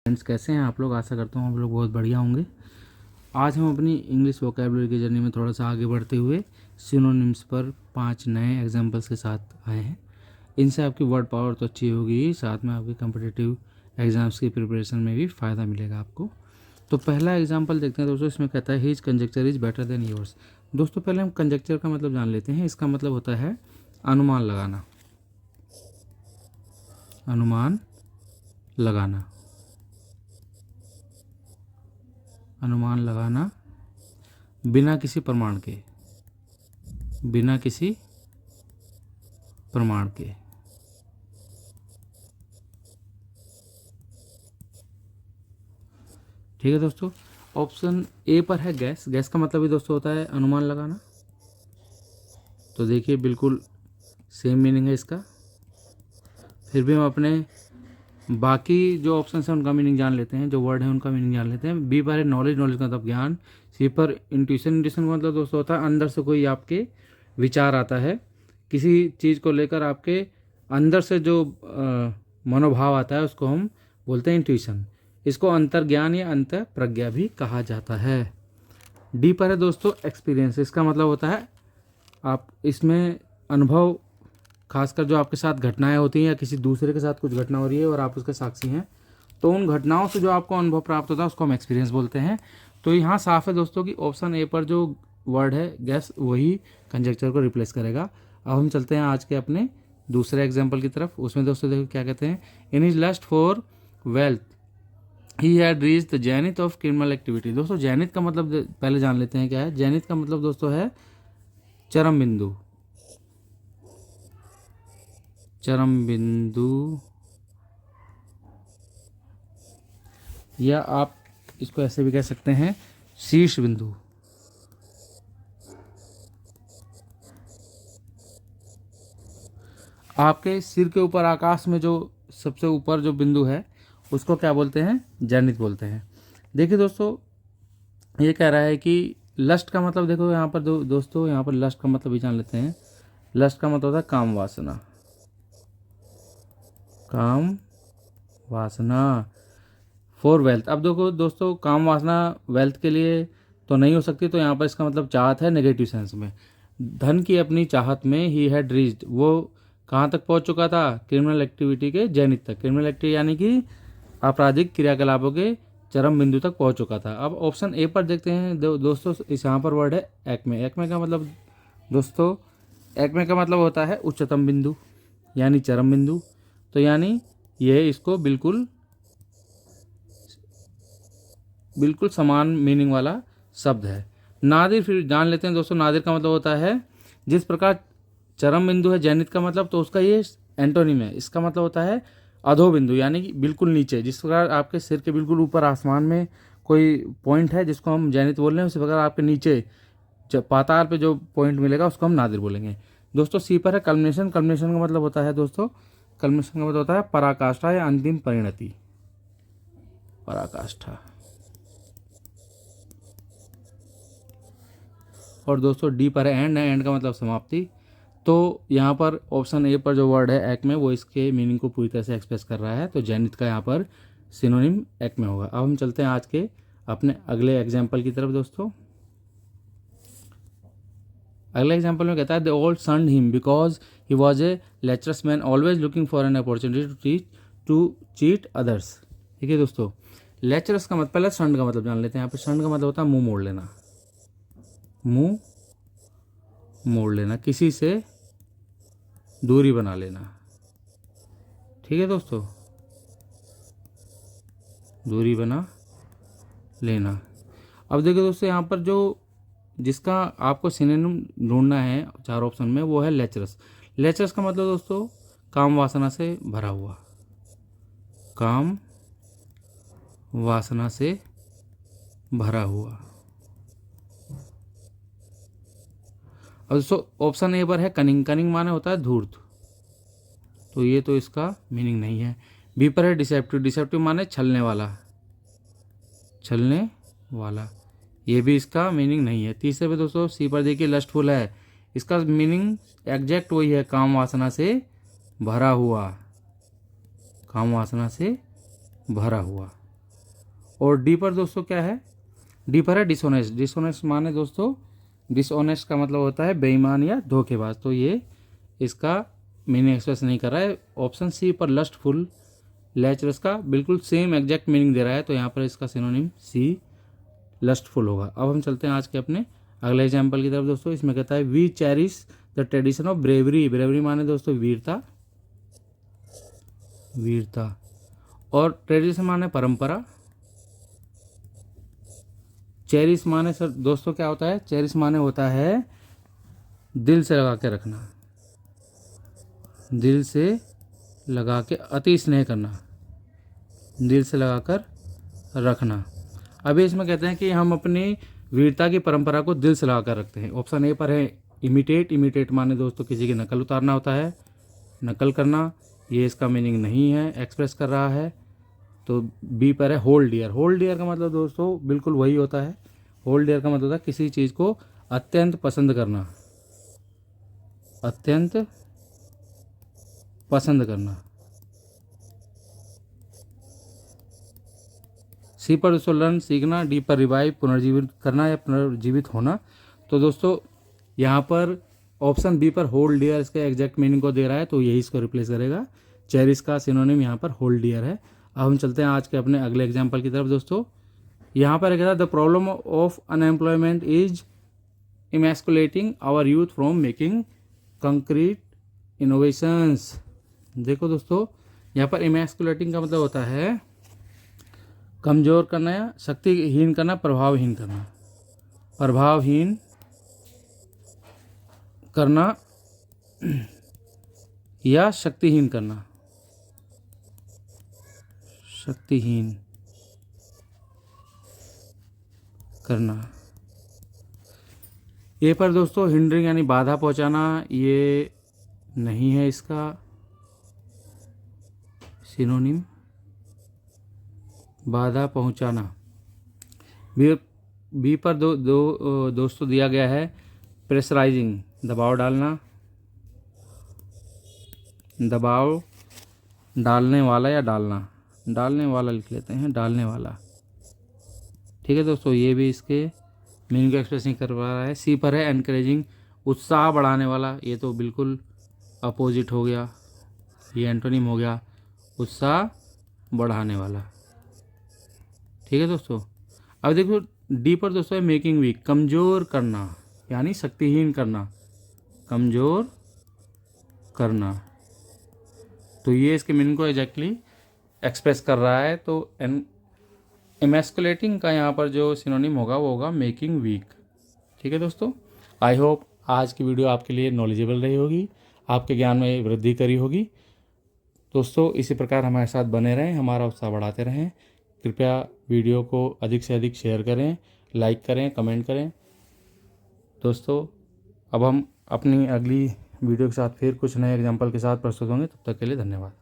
Friends, कैसे हैं आप लोग। आशा करता हूँ आप लोग बहुत बढ़िया होंगे। आज हम अपनी इंग्लिश वोकैबुलरी की जर्नी में थोड़ा सा आगे बढ़ते हुए सिनोनिम्स पर 5 नए एग्जांपल्स के साथ आए हैं। इनसे आपकी वर्ड पावर तो अच्छी होगी, साथ में आपके कॉम्पिटिटिव एग्जाम्स की प्रिपरेशन में भी फ़ायदा मिलेगा आपको। तो पहला एग्जाम्पल देखते हैं दोस्तों। इसमें कहता है his conjecture is better than yours. दोस्तों पहले हम कंजेक्चर का मतलब जान लेते हैं। इसका मतलब होता है अनुमान लगाना। अनुमान लगाना, अनुमान लगाना बिना किसी प्रमाण के, बिना किसी प्रमाण के। ठीक है दोस्तों। ऑप्शन ए पर है गैस। गैस का मतलब भी दोस्तों होता है अनुमान लगाना। तो देखिए बिल्कुल सेम मीनिंग है इसका। फिर भी हम अपने बाकी जो ऑप्शन है उनका मीनिंग जान लेते हैं, जो वर्ड है उनका मीनिंग जान लेते हैं। बी पर है नॉलेज। नॉलेज का मतलब ज्ञान। सी पर इंट्यूशन। इंट्यूशन का मतलब दोस्तों होता है अंदर से कोई आपके विचार आता है, किसी चीज़ को लेकर आपके अंदर से जो मनोभाव आता है उसको हम बोलते हैं इंट्यूशन। इसको अंतर्ज्ञान या अंतर प्रज्ञा भी कहा जाता है। डी पर है दोस्तों एक्सपीरियंस। इसका मतलब होता है आप इसमें अनुभव, खासकर जो आपके साथ घटनाएं होती हैं या किसी दूसरे के साथ कुछ घटना हो रही है और आप उसके साक्षी हैं, तो उन घटनाओं से जो आपको अनुभव प्राप्त होता है उसको हम एक्सपीरियंस बोलते हैं। तो यहाँ साफ है दोस्तों कि ऑप्शन ए पर जो वर्ड है गैस वही कंजक्चर को रिप्लेस करेगा। अब हम चलते हैं आज के अपने दूसरे एग्जाम्पल की तरफ। उसमें दोस्तों देखो क्या कहते हैं। In his lust for wealth he had reached the zenith of criminal activity. दोस्तों जेनिथ का मतलब पहले जान लेते हैं क्या है। जेनिथ का मतलब दोस्तों है चरम बिंदु। चरम बिंदु, या आप इसको ऐसे भी कह सकते हैं शीर्ष बिंदु। आपके सिर के ऊपर आकाश में जो सबसे ऊपर जो बिंदु है उसको क्या बोलते हैं, जेनिथ बोलते हैं। देखिए दोस्तों ये कह रहा है कि लस्ट का मतलब देखो यहाँ पर दोस्तों यहाँ पर लस्ट का मतलब भी जान लेते हैं। लस्ट का मतलब होता है काम वासना। काम वासना फॉर वेल्थ। अब देखो दोस्तों काम वासना वेल्थ के लिए तो नहीं हो सकती, तो यहाँ पर इसका मतलब चाहत है नेगेटिव सेंस में। धन की अपनी चाहत में ही हैड रीच्ड, वो कहाँ तक पहुँच चुका था, क्रिमिनल एक्टिविटी के जेनिथ तक। क्रिमिनल एक्टिविटी यानी कि आपराधिक क्रियाकलापों के चरम बिंदु तक पहुँच चुका था। अब ऑप्शन ए पर देखते हैं दोस्तों। इस यहाँ पर वर्ड है एक्मे। एक्मे का मतलब दोस्तों, एक्मे का मतलब होता है उच्चतम बिंदु यानी चरम बिंदु। तो यानी यह इसको बिल्कुल बिल्कुल समान मीनिंग वाला शब्द है। नादिर फिर जान लेते हैं दोस्तों। नादिर का मतलब होता है जिस प्रकार चरम बिंदु है जेनिथ का मतलब, तो उसका ये एंटोनिम है। इसका मतलब होता है अधो बिंदु यानी कि बिल्कुल नीचे। जिस प्रकार आपके सिर के बिल्कुल ऊपर आसमान में कोई पॉइंट है जिसको हम जेनिथ बोल रहे हैं, उसी प्रकार आपके नीचे पाताल पे जो पॉइंट मिलेगा उसको हम नादिर बोलेंगे। दोस्तों सी पर है कल्मिनेशन। कल्मिनेशन का मतलब होता है दोस्तों, कल्मिनेशन का मतलब होता है पराकाष्ठा या अंतिम परिणति। पराकाष्ठा। और दोस्तों डी पर है एंड। एंड का मतलब समाप्ति। तो यहाँ पर ऑप्शन ए पर जो वर्ड है एक्मे वो इसके मीनिंग को पूरी तरह से एक्सप्रेस कर रहा है। तो जेनिथ का यहाँ पर सिनोनिम एक्मे होगा। अब हम चलते हैं आज के अपने अगले एग्जाम्पल की तरफ दोस्तों। अगले एग्जाम्पल में कहता है the all shunned him because he was a lecherous man always looking for an opportunity to cheat others. ठीक है दोस्तों। लेचरस का मतलब, पहले सन्ड का मतलब जान लेते हैं। यहाँ पे सन्ड का मतलब होता है मुंह मोड़ लेना। मुंह मोड़ लेना, किसी से दूरी बना लेना। ठीक है दोस्तों, दूरी बना लेना। अब देखिए दोस्तों यहाँ पर जो जिसका आपको सिनोनिम ढूंढना है चार ऑप्शन में, वो है लेचरस। लेचरस का मतलब दोस्तों काम वासना से भरा हुआ। काम वासना से भरा हुआ। अब दोस्तों ऑप्शन ए पर है कनिंग। कनिंग माने होता है धूर्त, तो ये तो इसका मीनिंग नहीं है। बी पर है डिसेप्टिव। डिसेप्टिव माने छलने वाला। छलने वाला, ये भी इसका मीनिंग नहीं है। तीसरे पे दोस्तों सी पर देखिए लस्टफुल है। इसका मीनिंग एग्जैक्ट वही है, काम वासना से भरा हुआ। काम वासना से भरा हुआ। और डी पर दोस्तों क्या है, डी पर है डिसऑनेस्ट। डिसऑनेस्ट माने दोस्तों, डिसऑनेस्ट का मतलब होता है बेईमान या धोखेबाज। तो ये इसका मीनिंग एक्सप्रेस नहीं कर रहा है। ऑप्शन सी पर लस्टफुल, लेचरस का बिल्कुल सेम एग्जैक्ट मीनिंग दे रहा है, तो यहाँ पर इसका सिनोनिम सी लस्टफुल होगा। अब हम चलते हैं आज के अपने अगले एग्जाम्पल की तरफ दोस्तों। इसमें कहता है we cherish the tradition of bravery. Bravery माने दोस्तों वीरता, वीरता। और ट्रेडिशन माने परंपरा। चेरिश माने सर दोस्तों क्या होता है, चेरिश माने होता है दिल से लगा के रखना, दिल से लगा के, अति स्नेह करना, दिल से लगा कर रखना। अभी इसमें कहते हैं कि हम अपनी वीरता की परंपरा को दिल से लगा कर रखते हैं। ऑप्शन ए पर है इमिटेट। इमिटेट माने दोस्तों किसी की नकल उतारना होता है, नकल करना। ये इसका मीनिंग नहीं है, एक्सप्रेस कर रहा है। तो बी पर है होल्ड डियर। होल्ड डियर का मतलब दोस्तों बिल्कुल वही होता है। होल्ड डियर का मतलब होता है किसी चीज़ को अत्यंत पसंद करना, अत्यंत पसंद करना। सी पर दोस्तों लर्न, सीखना। डी पर रिवाइव, पुनर्जीवित करना या पुनर्जीवित होना। तो दोस्तों यहाँ पर ऑप्शन बी पर होल्ड डियर इसके एग्जैक्ट मीनिंग को दे रहा है, तो यही इसको रिप्लेस करेगा। चेरिश का सिनोनिम यहाँ पर होल्ड डियर है। अब हम चलते हैं आज के अपने अगले एग्जाम्पल की तरफ दोस्तों। यहाँ पर कहता है the problem of unemployment is emasculating our youth from making concrete innovations. देखो दोस्तों यहाँ पर इमैस्कुलेटिंग का मतलब होता है कमज़ोर करना या शक्तिहीन करना, प्रभावहीन करना, प्रभावहीन करना या शक्तिहीन करना, शक्तिहीन करना। ये पर दोस्तों हिंडरिंग यानी बाधा पहुंचाना, ये नहीं है इसका सिनोनिम, बाधा पहुंचाना। बी पर दोस्तों दिया गया है प्रेशराइजिंग, दबाव डालना, दबाव डालने वाला या डालना, डालने वाला लिख लेते हैं, डालने वाला। ठीक है दोस्तों, ये भी इसके मीनिंग को एक्सप्रेस नहीं कर पा रहा है। सी पर है एनकरेजिंग, उत्साह बढ़ाने वाला। ये तो बिल्कुल अपोजिट हो गया, ये एंटोनिम हो गया, उत्साह बढ़ाने वाला। ठीक है दोस्तों। अब देखो डी पर दोस्तों है मेकिंग वीक, कमज़ोर करना यानी शक्तिहीन करना, कमज़ोर करना। तो ये इसके मीनिंग को एग्जैक्टली एक्सप्रेस कर रहा है। तो इमैस्कुलेटिंग का यहाँ पर जो सिनोनिम होगा वो होगा मेकिंग वीक। ठीक है दोस्तों, आई होप आज की वीडियो आपके लिए नॉलेजेबल रही होगी, आपके ज्ञान में वृद्धि करी होगी। दोस्तों इसी प्रकार हमारे साथ बने रहें, हमारा उत्साह बढ़ाते रहें। कृपया वीडियो को अधिक से अधिक शेयर करें, लाइक करें, कमेंट करें। दोस्तों अब हम अपनी अगली वीडियो के साथ फिर कुछ नए एग्जाम्पल के साथ प्रस्तुत होंगे। तब तक के लिए धन्यवाद।